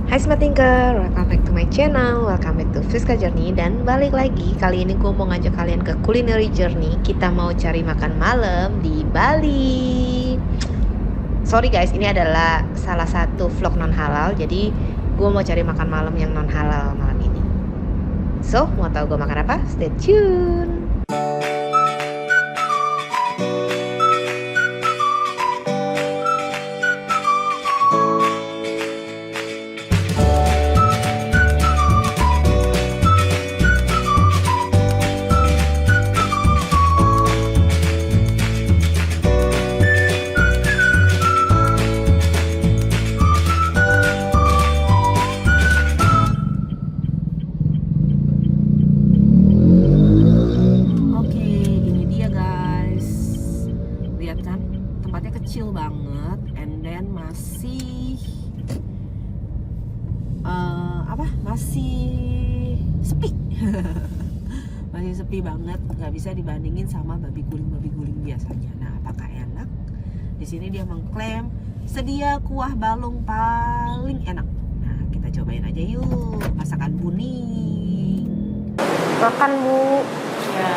Hai Smart Thinker, welcome back to my channel, welcome back to Friska Journey. Dan balik lagi, kali ini gue mau ngajak kalian ke culinary journey. Kita mau cari makan malam di Bali. Sorry guys, ini adalah salah satu vlog non halal. Jadi gue mau cari makan malam yang non halal malam ini. So, mau tahu gue makan apa? Stay tune. Kecil banget, and then masih masih sepi. Masih sepi banget, nggak bisa dibandingin sama babi guling biasanya. Nah, apakah enak? Di sini dia mengklaim sedia kuah balung paling enak. Nah, kita cobain aja yuk, masakan Buning. Makan Bu. Ya.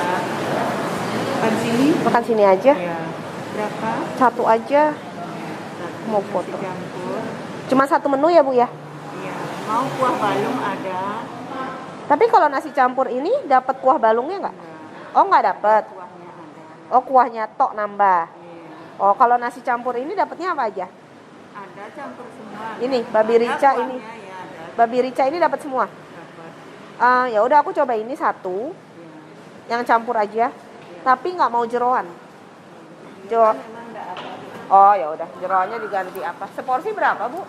Makan sini? Makan sini aja. Ya. Berapa? Satu aja. Satu, mau foto. Campur. Cuma satu menu ya Bu ya? Iya. Mau kuah balung ada. Tapi kalau nasi campur ini dapat kuah balungnya nggak? Oh nggak dapat. Kuahnya ada. Oh kuahnya tok nambah. Iya. Oh kalau nasi campur ini dapatnya apa aja? Ada campur semua. Ini babi Ada rica kuahnya, ini. Ya, ada. Babi rica ini dapat semua. Dapat. Ya udah aku coba ini satu. Ya. Yang campur aja. Tapi nggak mau jeroan. Memang enggak apa. Oh ya udah jeroannya diganti apa? Seporsi berapa Bu?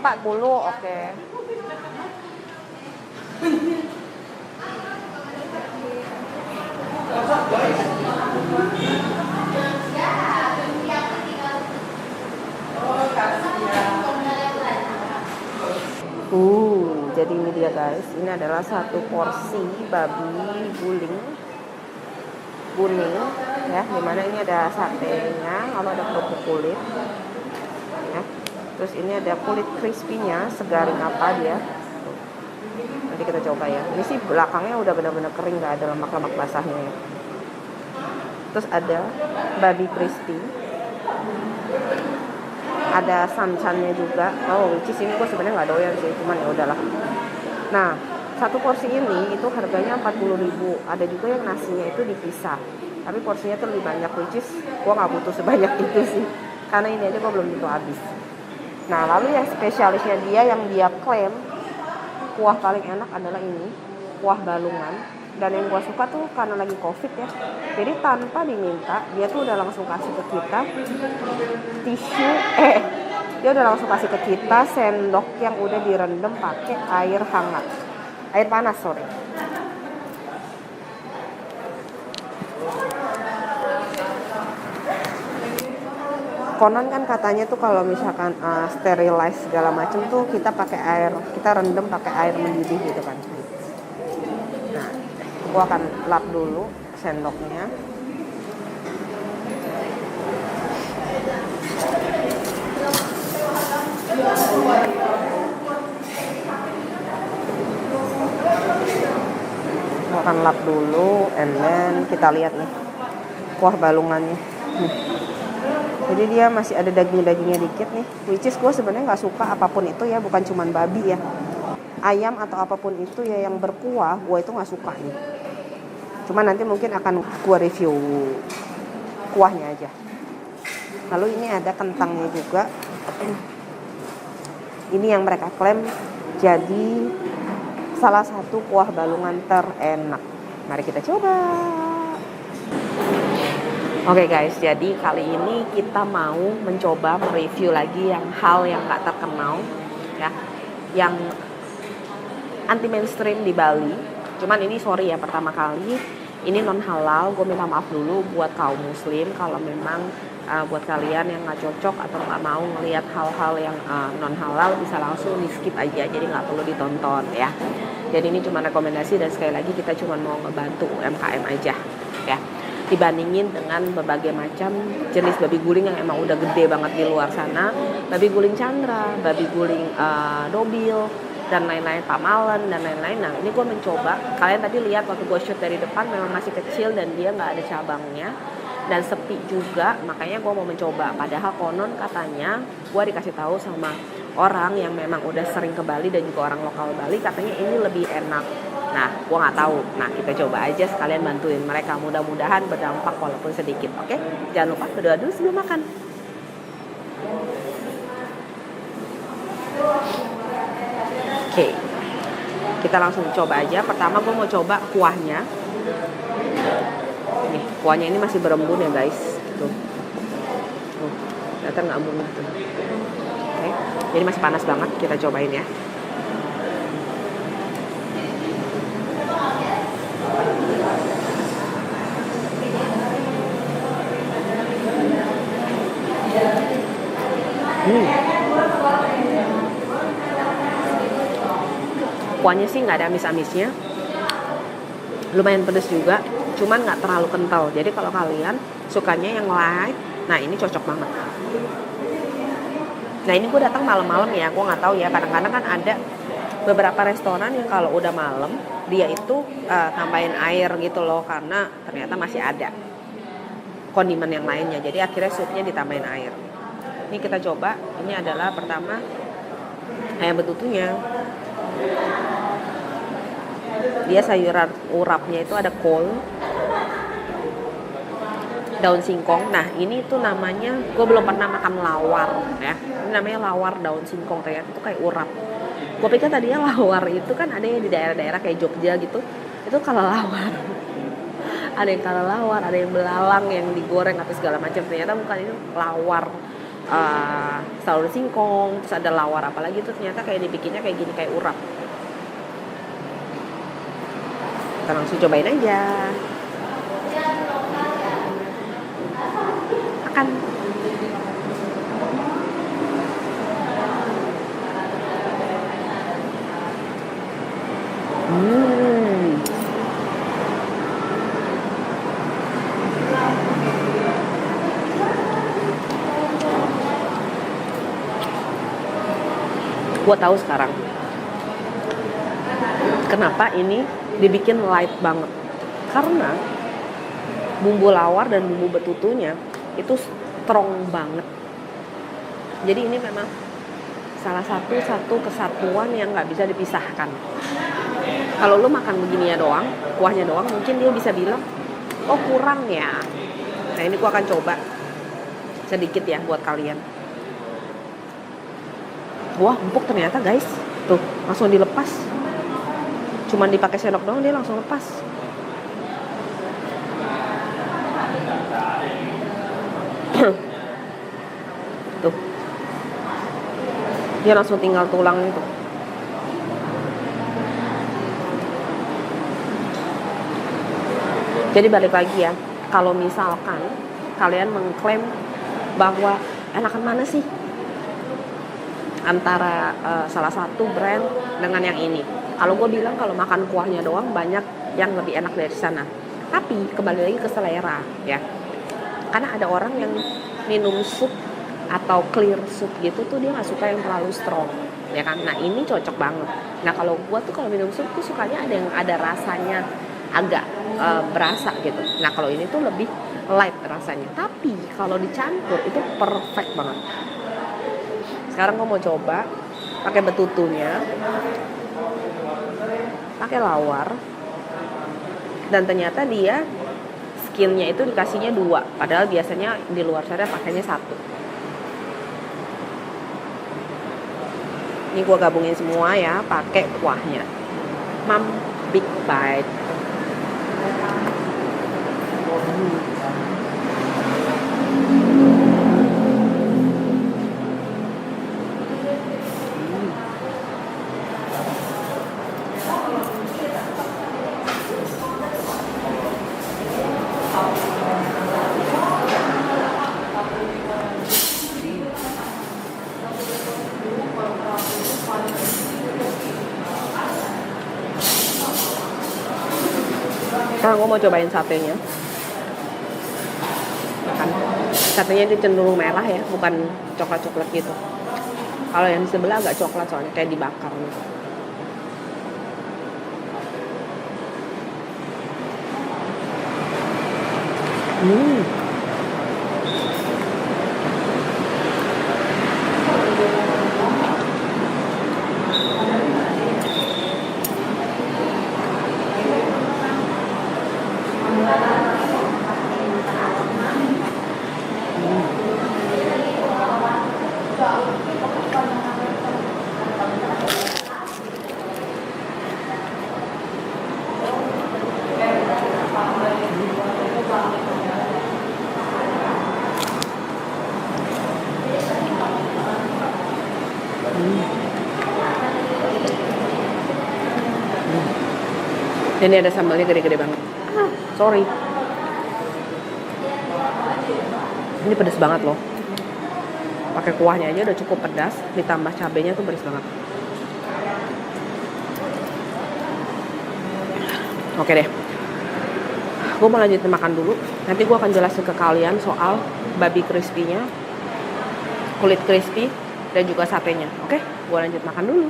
40. Oke. Jadi ini dia guys. Ini adalah satu porsi babi guling kuning ya, dimana ini ada satenya, lalu ada kerupuk kulit ya. Terus ini ada kulit crispy-nya, segaring apa dia. Nanti kita coba ya. Ini sih belakangnya udah benar-benar kering, nggak ada lemak-lemak basahnya ya. Terus ada babi crispy, ada sanchannya juga. Oh, which is ini gue sebenarnya nggak doyan sih, cuman ya udahlah. Nah, satu porsi ini itu harganya 40.000. Ada juga yang nasinya itu dipisah, tapi porsinya tuh lebih banyak, which is gue nggak butuh sebanyak itu sih, karena ini aja gue belum tentu habis. Nah, lalu yang spesialisnya dia, yang dia klaim kuah paling enak adalah ini, kuah balungan. Dan yang gue suka tuh karena lagi covid ya, jadi tanpa diminta dia tuh udah langsung kasih ke kita tisu, dia udah langsung kasih ke kita sendok yang udah direndam pakai air hangat, air panas sorry. Konon kan katanya tuh kalau misalkan sterilize segala macam tuh kita pakai air, kita rendam pakai air mendidih gitu kan. Nah, gua akan lap dulu sendoknya. Gua akan lap dulu, and then kita lihat nih kuah balungannya. Nih. Jadi dia masih ada daging-dagingnya dikit nih, which is gue sebenarnya nggak suka apapun itu ya, bukan cuman babi ya, ayam atau apapun itu ya yang berkuah, gue itu nggak suka nih. Cuman nanti mungkin akan gue review kuahnya aja. Lalu ini ada kentangnya juga. Ini yang mereka klaim jadi salah satu kuah balungan terenak. Mari kita coba. Oke guys, jadi kali ini kita mau mencoba mereview lagi yang hal yang gak terkenal ya, yang anti mainstream di Bali. Cuman ini sorry ya, pertama kali ini non halal. Gue minta maaf dulu buat kaum muslim kalau memang buat kalian yang gak cocok atau gak mau ngelihat hal-hal yang non halal, bisa langsung di skip aja, jadi gak perlu ditonton ya. Jadi ini cuma rekomendasi, dan sekali lagi kita cuma mau ngebantu UMKM aja ya. dibandingin dengan berbagai macam jenis babi guling yang emang udah gede banget di luar sana. Babi guling Chandra, babi guling Dobil, dan lain-lain, Pamalen, dan lain-lain. Nah, ini gue mencoba. Kalian tadi lihat waktu gue shoot dari depan memang masih kecil dan dia nggak ada cabangnya. Dan sepi juga, makanya gue mau mencoba. Padahal konon katanya, gue dikasih tahu sama orang yang memang udah sering ke Bali dan juga orang lokal Bali, katanya ini lebih enak. Nah, gue nggak tahu. Nah, kita coba aja sekalian bantuin mereka. Mudah-mudahan berdampak walaupun sedikit. Oke? Jangan lupa berdoa dulu sebelum makan. Oke. Kita langsung coba aja. Pertama gue mau coba kuahnya. Nih, kuahnya ini masih berembun ya guys. Tuh. Ternyata nggak embun gitu. Oke. Jadi masih panas banget. Kita cobain ya. Kuahnya sih nggak ada amis-amisnya, lumayan pedes juga, cuman nggak terlalu kental. Jadi kalau kalian sukanya yang light, nah ini cocok banget. Nah ini gue datang malam-malam ya, gue nggak tahu ya. Kadang-kadang kan ada beberapa restoran yang kalau udah malam dia itu tambahin air gitu loh, karena ternyata masih ada kondimen yang lainnya. Jadi akhirnya supnya ditambahin air. Ini kita coba. Ini adalah pertama ayam betutunya. Dia sayuran urapnya itu ada kol, daun singkong. Nah ini tuh namanya, gue belum pernah makan lawar ya. Ini namanya lawar daun singkong, ternyata itu kayak urap. Gue pikir tadinya lawar itu kan ada yang di daerah-daerah kayak Jogja gitu, itu kalau lawar. Ada yang kalau lawar, ada yang belalang yang digoreng atau segala macam. Ternyata bukan, itu lawar daun singkong. Terus ada lawar apalagi tuh, ternyata kayak dibikinnya kayak gini, kayak urap. Kita langsung cobain aja. Makan. Gue tahu sekarang kenapa ini dibikin light banget, karena bumbu lawar dan bumbu betutunya itu strong banget. Jadi ini memang salah satu kesatuan yang nggak bisa dipisahkan. Kalau lu makan begini ya doang, kuahnya doang, mungkin dia bisa bilang, oh kurang ya. Nah ini gua akan coba sedikit ya buat kalian. Wah empuk ternyata guys. Tuh langsung dilepas. Cuman dipakai sendok doang dia langsung lepas. Tuh. Dia langsung tinggal tulang itu. Jadi balik lagi ya, kalau misalkan kalian mengklaim bahwa enakan mana sih antara salah satu brand dengan yang ini, kalau gue bilang kalau makan kuahnya doang banyak yang lebih enak dari sana. Tapi kembali lagi ke selera ya, karena ada orang yang minum sup atau clear soup gitu tuh dia nggak suka yang terlalu strong ya kan. Nah ini cocok banget. Nah kalau gue tuh kalau minum sup tuh sukanya ada yang ada rasanya agak berasa gitu. Nah kalau ini tuh lebih light rasanya, tapi kalau dicampur itu perfect banget. Sekarang gue mau coba pakai betutunya, pakai lawar, dan ternyata dia skinnya itu dikasihnya 2, padahal biasanya di luar sana pakainya 1. Ini gue gabungin semua ya, pakai kuahnya. Mam big bite. Sekarang gue mau cobain satenya. Satenya itu cenderung merah ya, bukan coklat-coklat gitu. Kalau yang di sebelah agak coklat soalnya kayak dibakar gitu. Hmm. Ini ada sambalnya gede-gede banget. Sorry. Ini pedas banget loh. Pakai kuahnya aja udah cukup pedas, ditambah cabenya tuh pedas banget. Oke deh. Gue mau lanjutin makan dulu. Nanti gue akan jelasin ke kalian soal babi crispy-nya, kulit crispy, dan juga satenya. Oke, gue lanjut makan dulu.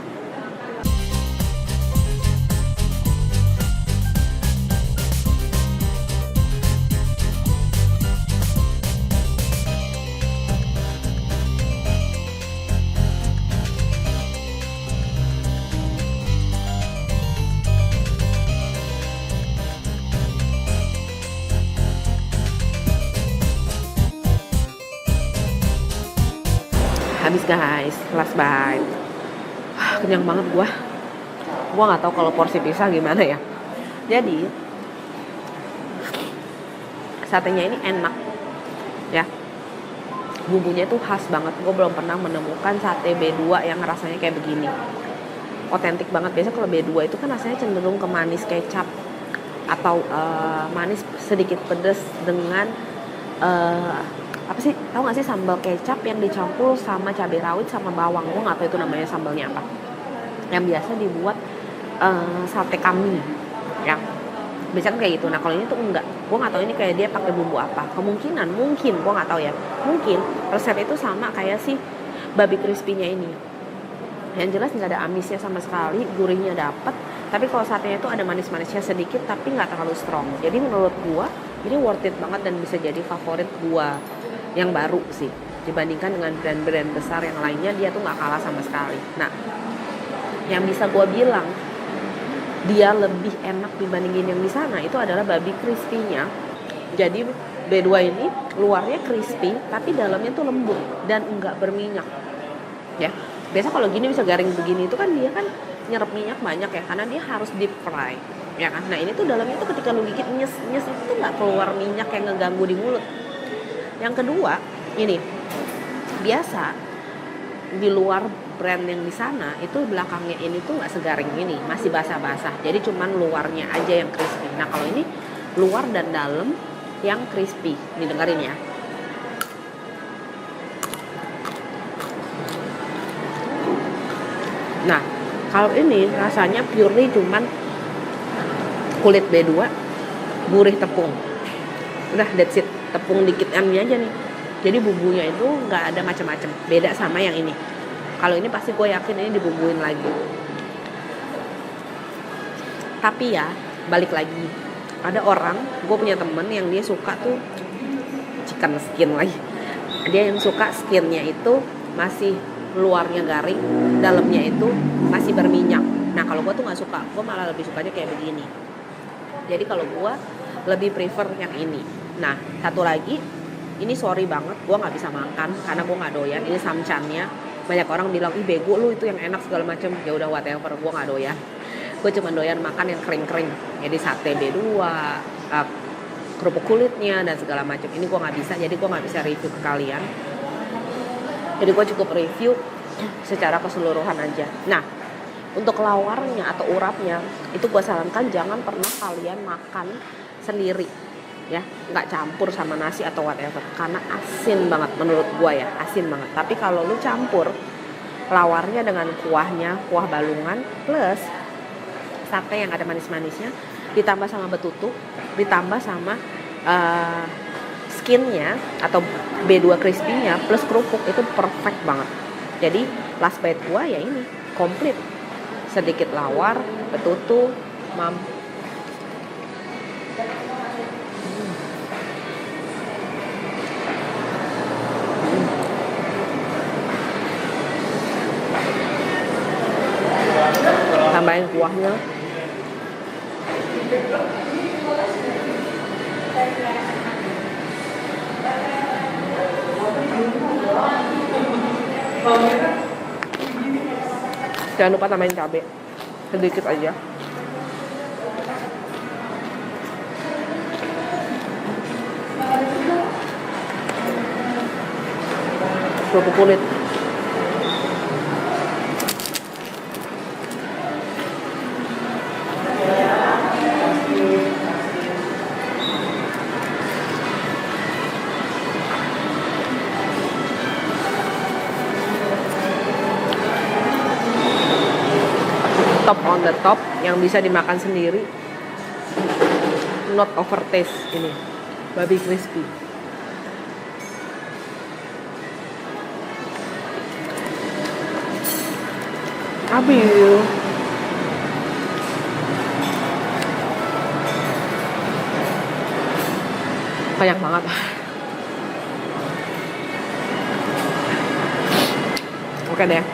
Habis guys, last bite. Kenyang banget gua nggak tahu kalau porsi pisah gimana ya. Jadi satenya ini enak ya, bumbunya itu khas banget. Gue belum pernah menemukan sate B2 yang rasanya kayak begini, otentik banget. Biasa kalau B2 itu kan rasanya cenderung ke manis kecap atau manis sedikit pedas dengan apa sih, tahu nggak sih sambal kecap yang dicampur sama cabai rawit sama bawang. Gue nggak tahu itu namanya sambalnya apa, yang biasa dibuat sate kambing ya, biasanya kayak gitu. Nah kalau ini tuh enggak, gue nggak tahu ini kayak dia pakai bumbu apa. Kemungkinan mungkin gue nggak tahu ya, mungkin resep itu sama kayak si babi crispy-nya ini. Yang jelas nggak ada amisnya sama sekali, gurihnya dapet. Tapi kalau satenya itu ada manis-manisnya sedikit, tapi nggak terlalu strong. Jadi menurut gue ini worth it banget dan bisa jadi favorit gue yang baru sih, dibandingkan dengan brand-brand besar yang lainnya. Dia tuh nggak kalah sama sekali. Nah, yang bisa gue bilang dia lebih enak dibandingin yang di sana itu adalah babi crispy-nya. Jadi B2 ini luarnya crispy tapi dalamnya tuh lembut dan enggak berminyak ya. Biasa kalau gini bisa garing begini itu kan dia kan nyerap minyak banyak ya, karena dia harus deep fry ya kan. Nah ini tuh dalamnya tuh ketika lu gigit nyes itu nggak keluar minyak yang ngeganggu di mulut. Yang kedua, ini biasa di luar brand yang di sana itu belakangnya ini tuh nggak segaring ini, masih basah-basah. Jadi cuman luarnya aja yang crispy. Nah kalau ini luar dan dalam yang crispy. Nih dengerin ya. Nah kalau ini rasanya purely cuman kulit B2, gurih tepung. Udah that's it. Tepung dikit M-nya aja nih. Jadi bumbunya itu nggak ada macam-macam. Beda sama yang ini. Kalau ini pasti gue yakin ini dibumbuin lagi. Tapi ya balik lagi, ada orang, gue punya temen yang dia suka tuh chicken skin lagi. Dia yang suka skinnya itu masih luarnya garing, dalamnya itu masih berminyak. Nah kalau gue tuh nggak suka, gue malah lebih sukanya kayak begini. Jadi kalau gue lebih prefer yang ini. Nah, satu lagi, ini sorry banget, gue nggak bisa makan karena gue nggak doyan. Ini samcannya, banyak orang bilang, ih bego lu itu yang enak segala macam. Ya udah whatever, gue nggak doyan. Gue cuma doyan makan yang kering-kering. Jadi sate B2, kerupuk kulitnya dan segala macam. Ini gue nggak bisa, jadi gue nggak bisa review ke kalian. Jadi gue cukup review secara keseluruhan aja. Nah, untuk lawarnya atau urapnya, itu gue sarankan jangan pernah kalian makan sendiri. Ya, nggak campur sama nasi atau whatever, karena asin banget menurut gua ya, asin banget. Tapi kalau lu campur lawarnya dengan kuahnya, kuah balungan plus sate yang ada manis-manisnya, ditambah sama betutu, ditambah sama skinnya atau B2 crispy-nya plus kerupuk itu perfect banget. Jadi last bite gua ya ini komplit, sedikit lawar, betutu, mam. Tambahin kuahnya. Jangan lupa tambahin cabai sedikit aja. Kerupuk kulit. Top on the top yang bisa dimakan sendiri, not over taste ini babi crispy. Abil banyak banget. Oke deh,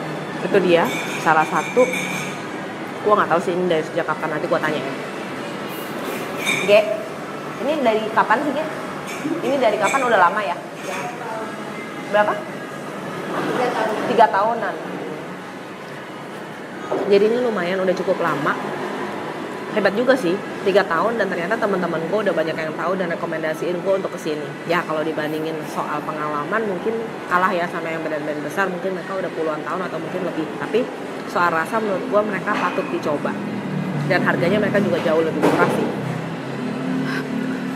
itu dia salah satu. Gua nggak tahu sih ini dari sejak kapan, nanti gua tanya ya. Ge, ini dari kapan sih Ge? Ini dari kapan, udah lama ya? Berapa? 3 tahunan. Jadi ini lumayan udah cukup lama. Hebat juga sih, 3 tahun dan ternyata teman-teman gue udah banyak yang tahu dan rekomendasiin gue untuk kesini. Ya kalau dibandingin soal pengalaman mungkin kalah ya sama yang brand-brand besar, mungkin mereka udah puluhan tahun atau mungkin lebih. Tapi soal rasa menurut gue mereka patut dicoba. Dan harganya mereka juga jauh lebih murah sih.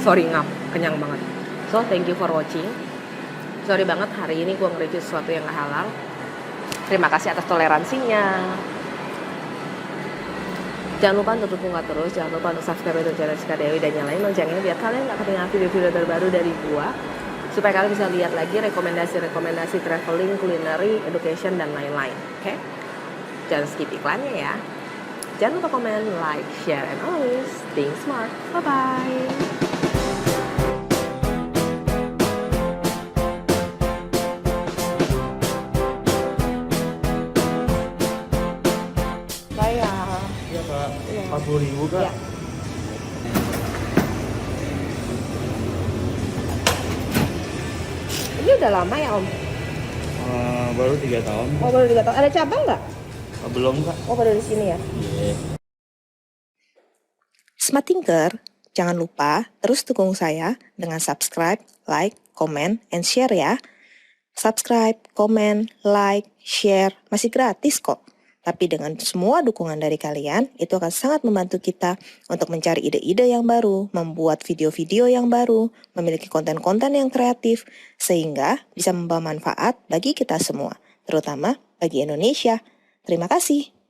Sorry ngap, kenyang banget. So thank you for watching. Sorry banget hari ini gue nge-review sesuatu yang gak halal. Terima kasih atas toleransinya. Jangan lupa untuk dukung gua terus, jangan lupa untuk subscribe YouTube channel Cika Dewi dan nyalain loncengnya biar kalian gak ketinggalan video-video terbaru dari gua, supaya kalian bisa lihat lagi rekomendasi-rekomendasi traveling, culinary, education dan lain-lain. Oke? Jangan skip iklannya ya. Jangan lupa komen, like, share, and always think smart. Bye bye. Iya Kak, 40.000 Kak. Ya. Ini udah lama ya Om? Baru 3 tahun. Oh baru 3 tahun. Ada cabang nggak? Belum Kak. Oh baru di sini ya? Iya. Smart Thinker, jangan lupa terus dukung saya dengan subscribe, like, comment, and share ya. Subscribe, comment, like, share, masih gratis kok. Tapi dengan semua dukungan dari kalian, itu akan sangat membantu kita untuk mencari ide-ide yang baru, membuat video-video yang baru, memiliki konten-konten yang kreatif, sehingga bisa membawa manfaat bagi kita semua, terutama bagi Indonesia. Terima kasih.